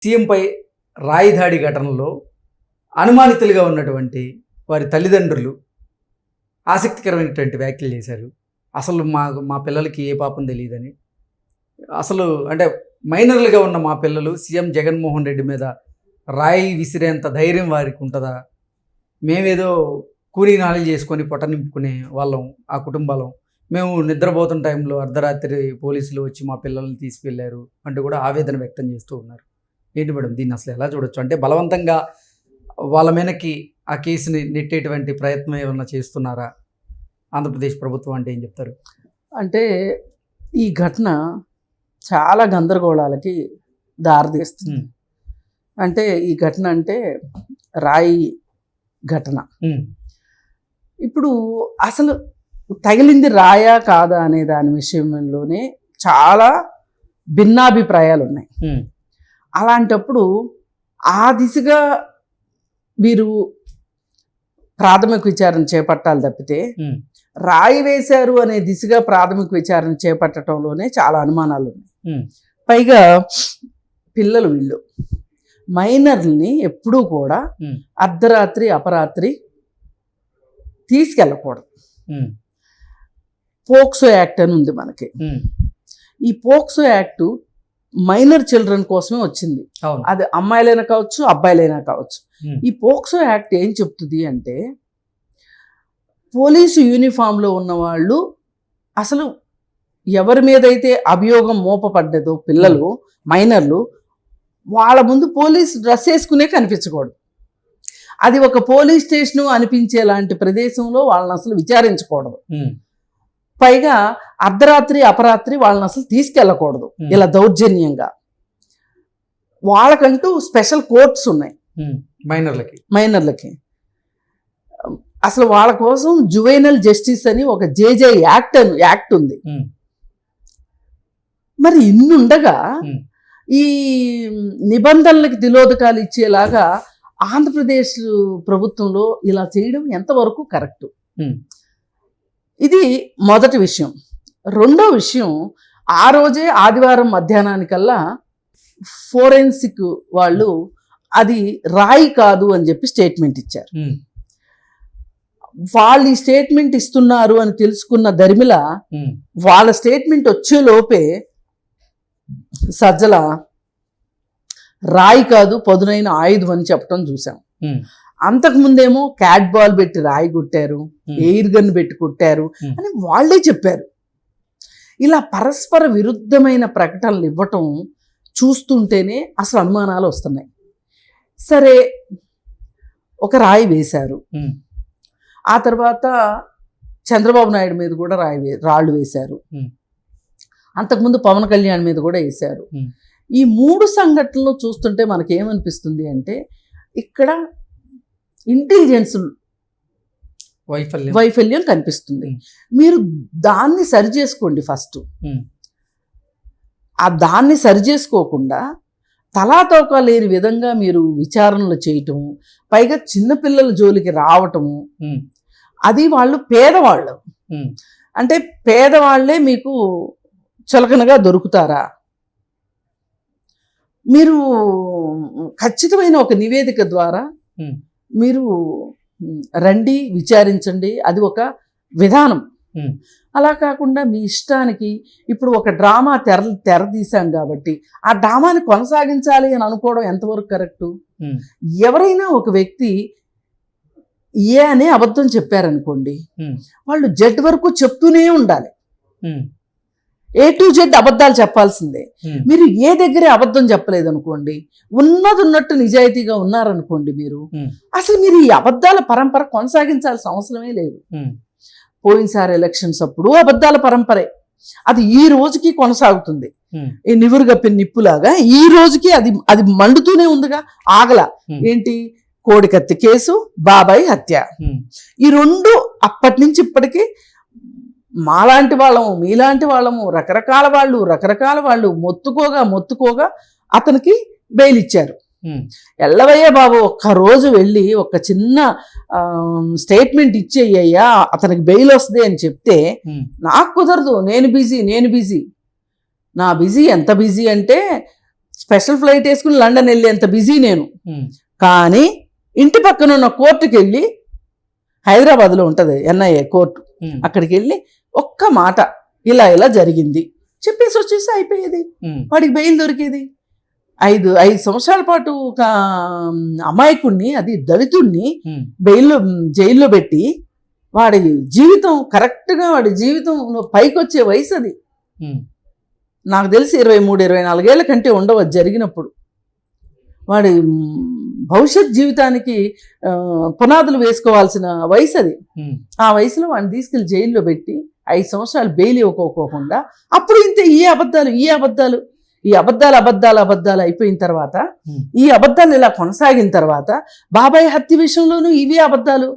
సీఎంపై రాయి దాడి ఘటనలో అనుమానితులుగా ఉన్నటువంటి వారి తల్లిదండ్రులు ఆసక్తికరమైనటువంటి వ్యాఖ్యలు చేశారు. అసలు మా పిల్లలకి ఏ పాపం తెలియదని, అసలు అంటే మైనర్లుగా ఉన్న మా పిల్లలు సీఎం జగన్మోహన్ రెడ్డి మీద రాయి విసిరేంత ధైర్యం వారికి ఉంటుందా? మేమేదో కూలీ నాలి చేసుకొని పొట్ట నింపుకునే వాళ్ళం, ఆ కుటుంబాలం. మేము నిద్రపోతున్న టైంలో అర్ధరాత్రి పోలీసులు వచ్చి మా పిల్లల్ని తీసుకెళ్లారు అంటూ కూడా ఆవేదన వ్యక్తం చేస్తూ ఉన్నారు. ఏంటి మేడం, దీన్ని అసలు ఎలా చూడొచ్చు? అంటే బలవంతంగా వాళ్ళ మీదకి ఆ కేసుని నెట్టేటువంటి ప్రయత్నం ఏమన్నా చేస్తున్నారా ఆంధ్రప్రదేశ్ ప్రభుత్వం? అంటే ఏం చెప్తారు? అంటే ఈ ఘటన చాలా గందరగోళాలకి దారితీస్తుంది. అంటే ఈ ఘటన అంటే రాయి ఘటన. ఇప్పుడు అసలు తగిలింది రాయా కాదా అనే దాని విషయంలోనే చాలా భిన్నాభిప్రాయాలు ఉన్నాయి. అలాంటప్పుడు ఆ దిశగా వీరు ప్రాథమిక విచారణ చేపట్టాలి తప్పితే రాయి వేశారు అనే దిశగా ప్రాథమిక విచారణ చేపట్టడంలోనే చాలా అనుమానాలు ఉన్నాయి. పైగా పిల్లలు వీళ్ళు మైనర్ని ఎప్పుడూ కూడా అర్ధరాత్రి అపరాత్రి తీసుకెళ్ళకూడదు. పోక్సో యాక్ట్ అని ఉంది మనకి. ఈ పోక్సో యాక్ట్ మైనర్ చిల్డ్రన్ కోసమే వచ్చింది. అది అమ్మాయిలైనా కావచ్చు, అబ్బాయిలైనా కావచ్చు. ఈ పోక్సో యాక్ట్ ఏం చెప్తుంది అంటే, పోలీసు యూనిఫామ్లో ఉన్న వాళ్ళు అసలు ఎవరి మీదైతే అభియోగం మోపబడ్డదో పిల్లలు మైనర్లు, వాళ్ళ ముందు పోలీస్ డ్రెస్ వేసుకునే కనిపించకూడదు. అది ఒక పోలీస్ స్టేషను అనిపించేలాంటి ప్రదేశంలో వాళ్ళని అసలు విచారించకూడదు. పైగా అర్ధరాత్రి అపరాత్రి వాళ్ళని అసలు తీసుకెళ్ళకూడదు ఇలా దౌర్జన్యంగా. వాళ్ళకంటూ స్పెషల్ కోర్ట్స్ ఉన్నాయి మైనర్లకి. అసలు వాళ్ళ కోసం జువైనల్ జస్టిస్ అని ఒక జేజే యాక్ట్ ఉంది. మరి ఇన్నుండగా ఈ నిబంధనలకి తిలోదకాలు ఇచ్చేలాగా ఆంధ్రప్రదేశ్ ప్రభుత్వంలో ఇలా చేయడం ఎంతవరకు కరెక్టు? ఇది మొదటి విషయం. రెండో విషయం, ఆ రోజే ఆదివారం మధ్యాహ్నానికల్లా ఫోరెన్సిక్ వాళ్ళు అది రాయి కాదు అని చెప్పి స్టేట్మెంట్ ఇచ్చారు. వాళ్ళు ఈ స్టేట్మెంట్ ఇస్తున్నారు అని తెలుసుకున్న దరిమిల వాళ్ళ స్టేట్మెంట్ వచ్చే లోపే సజ్జల రాయి కాదు పదునైన ఆయుధం అని చెప్పడం చూసాం. అంతకుముందేమో క్యాట్ బాల్ పెట్టి రాయి కొట్టారు, ఎయిర్ గన్ పెట్టి కొట్టారు అని వాళ్ళే చెప్పారు. ఇలా పరస్పర విరుద్ధమైన ప్రకటనలు ఇవ్వటం చూస్తుంటేనే అసలు అనుమానాలు వస్తున్నాయి. సరే, ఒక రాయి వేశారు. ఆ తర్వాత చంద్రబాబు నాయుడు మీద కూడా రాళ్ళు వేశారు. అంతకుముందు పవన్ కళ్యాణ్ మీద కూడా వేశారు. ఈ మూడు సంఘటనలు చూస్తుంటే మనకేమనిపిస్తుంది అంటే, ఇక్కడ ఇంటెలిజెన్స్ వైఫల్యం కనిపిస్తుంది. మీరు దాన్ని సరి చేసుకోండి ఫస్ట్. ఆ దాన్ని సరి చేసుకోకుండా తలాతోకా లేని విధంగా మీరు విచారణలు చేయటము, పైగా చిన్నపిల్లల జోలికి రావటము. అది వాళ్ళు పేదవాళ్ళు. అంటే పేదవాళ్లే మీకు చులకనగా దొరుకుతారా? మీరు ఖచ్చితమైన ఒక నివేదిక ద్వారా మీరు రండి, విచారించండి, అది ఒక విధానం. అలా కాకుండా మీ ఇష్టానికి ఇప్పుడు ఒక డ్రామా తెర తీసాం కాబట్టి ఆ డ్రామాని కొనసాగించాలి అని అనుకోవడం ఎంతవరకు కరెక్టు? ఎవరైనా ఒక వ్యక్తి ఏ అనే అబద్ధం చెప్పారనుకోండి, వాళ్ళు జెడ్ వరకు చెప్తూనే ఉండాలి. A to Z అబద్ధాలు చెప్పాల్సిందే. మీరు ఏ దగ్గరే అబద్ధం చెప్పలేదు అనుకోండి, ఉన్నట్టు నిజాయితీగా ఉన్నారనుకోండి, అసలు మీరు ఈ అబద్ధాల పరంపర కొనసాగించాల్సిన అవసరమే లేదు. పోయినసారి ఎలక్షన్స్ అప్పుడు అబద్ధాల పరంపరే, అది ఈ రోజుకి కొనసాగుతుంది. ఈ నివురు గప్పిన నిప్పులాగా ఈ రోజుకి అది మండుతూనే ఉందిగా, ఆగల. ఏంటి? కోడికత్తి కేసు, బాబాయ్ హత్య. ఈ రెండు అప్పటి నుంచి ఇప్పటికీ మాలాంటి వాళ్ళము, మీలాంటి వాళ్ళము, రకరకాల వాళ్ళు మొత్తుకోగా అతనికి బెయిల్ ఇచ్చారు. ఎల్లవయ్యా బాబు, ఒక్కరోజు వెళ్ళి ఒక చిన్న స్టేట్మెంట్ ఇచ్చేయ్యా, అతనికి బెయిల్ వస్తుంది అని చెప్తే, నాకు కుదరదు, నేను బిజీ. నా బిజీ ఎంత బిజీ అంటే స్పెషల్ ఫ్లైట్ వేసుకుని లండన్ వెళ్ళేంత బిజీ నేను. కానీ ఇంటి పక్కన ఉన్న కోర్టుకి వెళ్ళి, హైదరాబాద్లో ఉంటుంది ఎన్ఐఏ కోర్టు, అక్కడికి వెళ్ళి ఒక్క మాట ఇలా ఇలా జరిగింది చెప్పేసి వచ్చేసి అయిపోయేది. వాడికి బెయిల్ దొరికేది. 5 సంవత్సరాల పాటు ఒక అమాయకుడిని, అది దళితుడిని జైల్లో పెట్టి వాడి జీవితం కరెక్ట్గా వాడి జీవితంలో పైకి వచ్చే వయసు అది. నాకు తెలిసి 23-24 ఏళ్ల కంటే ఉండవచ్చు జరిగినప్పుడు. వాడి భవిష్యత్ జీవితానికి పునాదులు వేసుకోవాల్సిన వయసు అది. ఆ వయసులో వాడిని తీసుకెళ్లి జైల్లో పెట్టి 5 సంవత్సరాలు బెయిల్ ఇవ్వకోకుండా అప్పుడు ఇంతే ఈ అబద్ధాలు అయిపోయిన తర్వాత, ఈ అబద్ధాలు ఇలా కొనసాగిన తర్వాత బాబాయ్ హత్య విషయంలోనూ ఇవే అబద్ధాలు,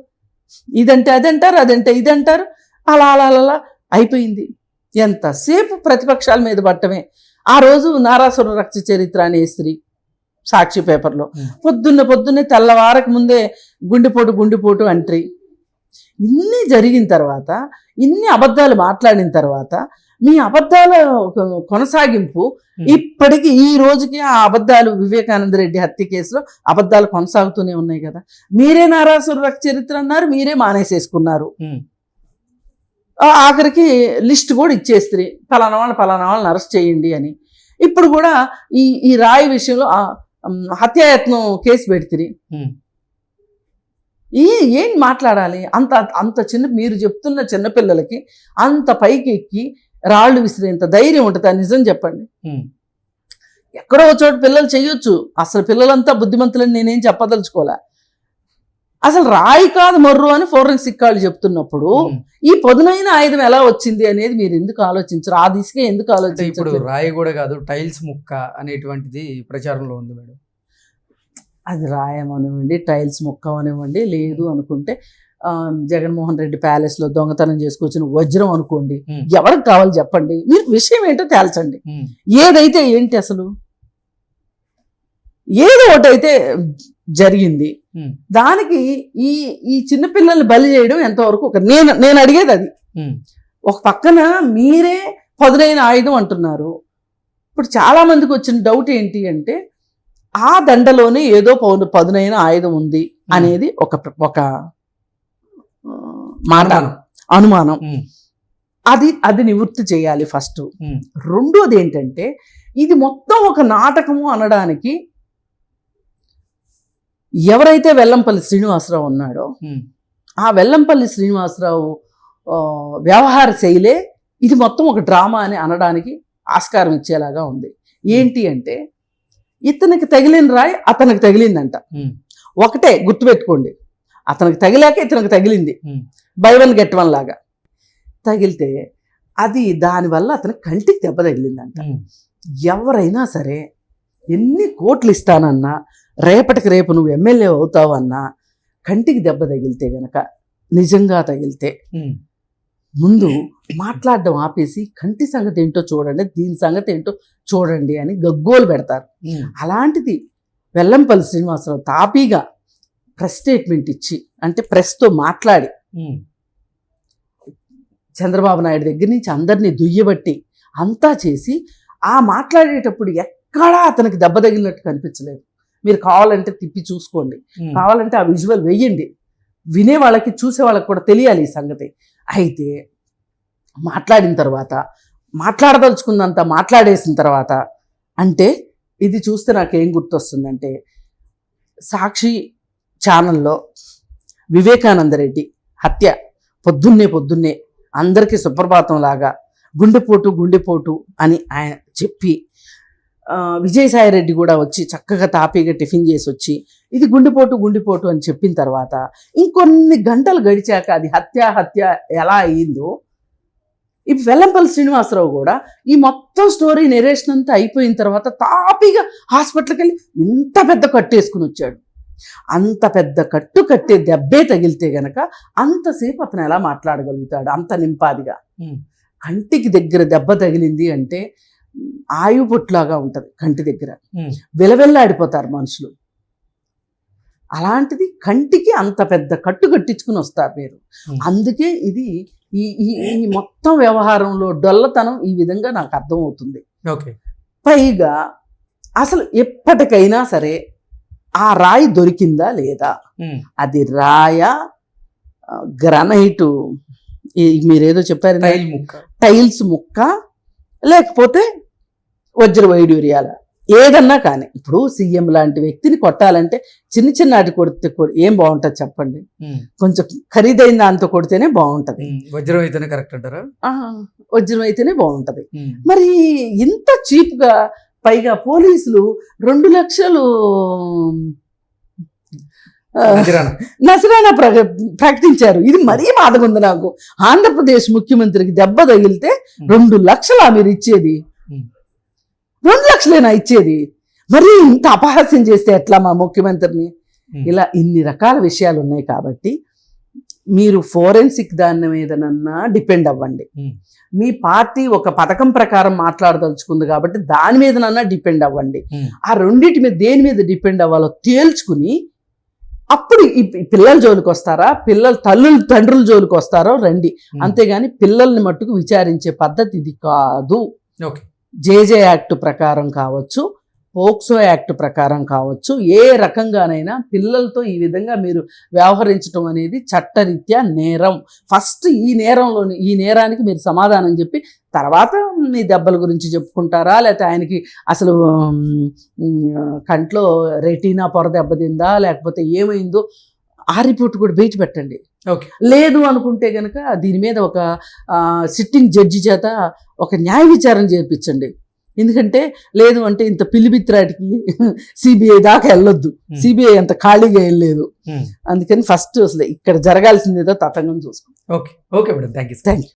ఇదంటే అదంటారు, అదంటే ఇదంటారు, అలా అలా అలా అయిపోయింది. ఎంతసేపు ప్రతిపక్షాల మీద పట్టమే. ఆ రోజు నారాసుర రక్త చరిత్ర అనే స్త్రీ సాక్షి పేపర్లో పొద్దున్నే తెల్లవారకు ముందే గుండెపోటు అంట్రీ. ఇన్ని జరిగిన తర్వాత, ఇన్ని అబద్ధాలు మాట్లాడిన తర్వాత, మీ అబద్ధాల కొనసాగింపు ఇప్పటికీ ఈ రోజుకి ఆ అబద్ధాలు, వివేకానంద రెడ్డి హత్య కేసులో అబద్ధాలు కొనసాగుతూనే ఉన్నాయి కదా. మీరే నారాసుర రక్త చరిత్ర అన్నారు, మీరే మానేసేసుకున్నారు. ఆఖరికి లిస్ట్ కూడా ఇచ్చేస్త్రీ, పలానా వాళ్ళని అరెస్ట్ చేయండి అని. ఇప్పుడు కూడా ఈ రాయి విషయంలో హత్యాయత్నం కేసు పెడితే ఏం మాట్లాడాలి? అంత చిన్న, మీరు చెప్తున్న చిన్నపిల్లలకి అంత పైకి ఎక్కి రాళ్ళు విసిరేంత ధైర్యం ఉంటుందా? నిజం చెప్పండి. ఎక్కడో చోట పిల్లలు చెయ్యొచ్చు, అసలు పిల్లలంతా బుద్ధిమంతులని నేనేం చెప్పదలుచుకోలే. అసలు రాయి కాదు మర్రు అని ఫోరెన్సిక్ వాళ్ళు చెప్తున్నప్పుడు ఈ పదునైన ఆయుధం ఎలా వచ్చింది అనేది మీరు ఎందుకు ఆలోచించరు? ఆ దిశగా ఎందుకు ఆలోచించారు? ఇప్పుడు రాయి కూడా కాదు, టైల్స్ ముక్క అనేటువంటిది ప్రచారంలో ఉంది మేడం. అది రాయమనివ్వండి, టైల్స్ ముక్క అనివ్వండి, లేదు అనుకుంటే జగన్మోహన్ రెడ్డి ప్యాలెస్లో దొంగతనం చేసుకొచ్చిన వజ్రం అనుకోండి, ఎవరికి కావాలి చెప్పండి, మీరు విషయం ఏంటో తేల్చండి. ఏదైతే ఏంటి, అసలు ఏదో ఒకటైతే జరిగింది, దానికి ఈ చిన్నపిల్లల్ని బలి చేయడం ఎంతవరకు నేను అడిగేది అది. ఒక పక్కన మీరే పదునైన ఆయుధం అంటున్నారు. ఇప్పుడు చాలా మందికి వచ్చిన డౌట్ ఏంటి అంటే, ఆ దండలోనే ఏదో పదునైన ఆయుధం ఉంది అనేది ఒక మాట, అనుమానం. అది నివృత్తి చేయాలి ఫస్ట్. రెండోది ఏంటంటే, ఇది మొత్తం ఒక నాటకము అనడానికి ఎవరైతే వెల్లంపల్లి శ్రీనివాసరావు ఉన్నాడో, ఆ వెల్లంపల్లి శ్రీనివాసరావు వ్యవహార శైలే ఇది మొత్తం ఒక డ్రామా అని అనడానికి ఆస్కారం ఇచ్చేలాగా ఉంది. ఏంటి అంటే, ఇతనికి తగిలిన రాయి అతనికి తగిలిందంట. ఒకటే గుర్తుపెట్టుకోండి, అతనికి తగిలాక ఇతనికి తగిలింది, బై వన్ గెట్ వన్ లాగా తగిలితే అది దానివల్ల అతనికి కంటికి దెబ్బ తగిలిందంట. ఎవరైనా సరే ఎన్ని కోట్లు ఇస్తానన్నా, రేపటికి రేపు నువ్వు ఎమ్మెల్యే అవుతావన్నా, కంటికి దెబ్బ తగిలితే గనక, నిజంగా తగిలితే ముందు మాట్లాడడం ఆపేసి కంటి సంగతి ఏంటో చూడండి, దీని సంగతి ఏంటో చూడండి అని గగ్గోలు పెడతారు. అలాంటిది వెల్లంపల్లి శ్రీనివాసరావు తాపీగా ప్రెస్ స్టేట్మెంట్ ఇచ్చి, అంటే ప్రెస్తో మాట్లాడి చంద్రబాబు నాయుడు దగ్గర నుంచి అందరినీ దుయ్యబట్టి అంతా చేసి, ఆ మాట్లాడేటప్పుడు ఎక్కడా అతనికి దెబ్బ తగిలినట్టు కనిపించలేదు. మీరు కావాలంటే తిప్పి చూసుకోండి, కావాలంటే ఆ విజువల్ వెయ్యండి, వినే వాళ్ళకి చూసే వాళ్ళకి కూడా తెలియాలి ఈ సంగతి. అయితే మాట్లాడిన తర్వాత, మాట్లాడదలుచుకుందంతా మాట్లాడేసిన తర్వాత, అంటే ఇది చూస్తే నాకేం గుర్తొస్తుందంటే, సాక్షి ఛానల్లో వివేకానంద రెడ్డి హత్య పొద్దున్నే అందరికీ సుప్రభాతం లాగా గుండెపోటు అని ఆయన చెప్పి, విజయసాయిరెడ్డి కూడా వచ్చి చక్కగా తాపీగా టిఫిన్ చేసి వచ్చి ఇది గుండెపోటు అని చెప్పిన తర్వాత, ఇంకొన్ని గంటలు గడిచాక అది హత్య ఎలా అయ్యిందో, ఈ వెల్లంపల్లి శ్రీనివాసరావు కూడా ఈ మొత్తం స్టోరీ నెరేషన్ అంతా అయిపోయిన తర్వాత తాపీగా హాస్పిటల్కి వెళ్ళి ఇంత పెద్ద కట్టు వేసుకుని వచ్చాడు. అంత పెద్ద కట్టు కట్టే దెబ్బే తగిలితే గనక అంతసేపు అతను ఎలా మాట్లాడగలుగుతాడు? అంత నింపాదిగా. కంటికి దగ్గర దెబ్బ తగిలింది అంటే ఆయుపొట్లాగా ఉంటుంది, కంటి దగ్గర విలవెల్లాడిపోతారు మనుషులు. అలాంటిది కంటికి అంత పెద్ద కట్టు కట్టించుకుని వస్తారు మీరు. అందుకే ఇది ఈ మొత్తం వ్యవహారంలో డొల్లతనం ఈ విధంగా నాకు అర్థమవుతుంది. పైగా అసలు ఎప్పటికైనా సరే ఆ రాయి దొరికిందా లేదా, అది రాయ, గ్రానైటు, మీరేదో చెప్పారు టైల్ ముక్క, టైల్స్ ముక్క, లేకపోతే వజ్ర వైడూర్యాల, ఏదన్నా కానీ. ఇప్పుడు సీఎం లాంటి వ్యక్తిని కొట్టాలంటే చిన్న చిన్నాటి కొడితే ఏం బాగుంటుంది చెప్పండి, కొంచెం ఖరీదైన దాంతో కొడితేనే బాగుంటది. వజ్రం అయితేనే కరెక్ట్ అంటారా? వజ్రం అయితేనే బాగుంటది. మరి ఇంత చీప్గా, పైగా పోలీసులు 2 లక్షలు నజరానా ప్రకటించారు. ఇది మరీ బాధగా ఉంది నాకు. ఆంధ్రప్రదేశ్ ముఖ్యమంత్రికి దెబ్బ తగిలితే 2 లక్షలా మీరు ఇచ్చేది? 2 లక్షలేనా ఇచ్చేది? మరి ఇంత అపహాస్యం చేస్తే ఎట్లా మా ముఖ్యమంత్రిని? ఇలా ఇన్ని రకాల విషయాలు ఉన్నాయి కాబట్టి మీరు ఫోరెన్సిక్ దాని మీదనన్నా డిపెండ్ అవ్వండి. మీ పార్టీ ఒక పథకం ప్రకారం మాట్లాడదలుచుకుంది కాబట్టి దాని మీదనన్నా డిపెండ్ అవ్వండి. ఆ రెండింటి మీద దేని మీద డిపెండ్ అవ్వాలో తేల్చుకుని అప్పుడు ఈ పిల్లల జోలికి వస్తారా, పిల్లల తండ్రుల జోలికి వస్తారో రండి. అంతేగాని పిల్లల్ని మట్టుకు విచారించే పద్ధతి ఇది కాదు. జేజే యాక్ట్ ప్రకారం కావచ్చు, పోక్సో యాక్ట్ ప్రకారం కావచ్చు, ఏ రకంగానైనా పిల్లలతో ఈ విధంగా మీరు వ్యవహరించడం అనేది చట్టరీత్యా నేరం. ఫస్ట్ ఈ నేరానికి మీరు సమాధానం చెప్పి తర్వాత మీ దెబ్బల గురించి చెప్పుకుంటారా, లేకపోతే ఆయనకి అసలు కంట్లో రెటీనా పొర దెబ్బతిందా లేకపోతే ఏమైందో ఆ రిపోర్ట్ కూడా బయట పెట్టండి. లేదు అనుకుంటే కనుక దీని మీద ఒక సిట్టింగ్ జడ్జి చేత ఒక న్యాయ విచారణ చేయించండి. ఎందుకంటే లేదు అంటే ఇంత పిలిబిత్రాటికి సిబిఐ దాకా వెళ్ళొద్దు. సిబిఐ అంత ఖాళీగా వెళ్ళలేదు. అందుకని ఫస్ట్ అసలు ఇక్కడ జరగాల్సిందేదో తతంగం చూసుకోండి. Okay madam, thank you.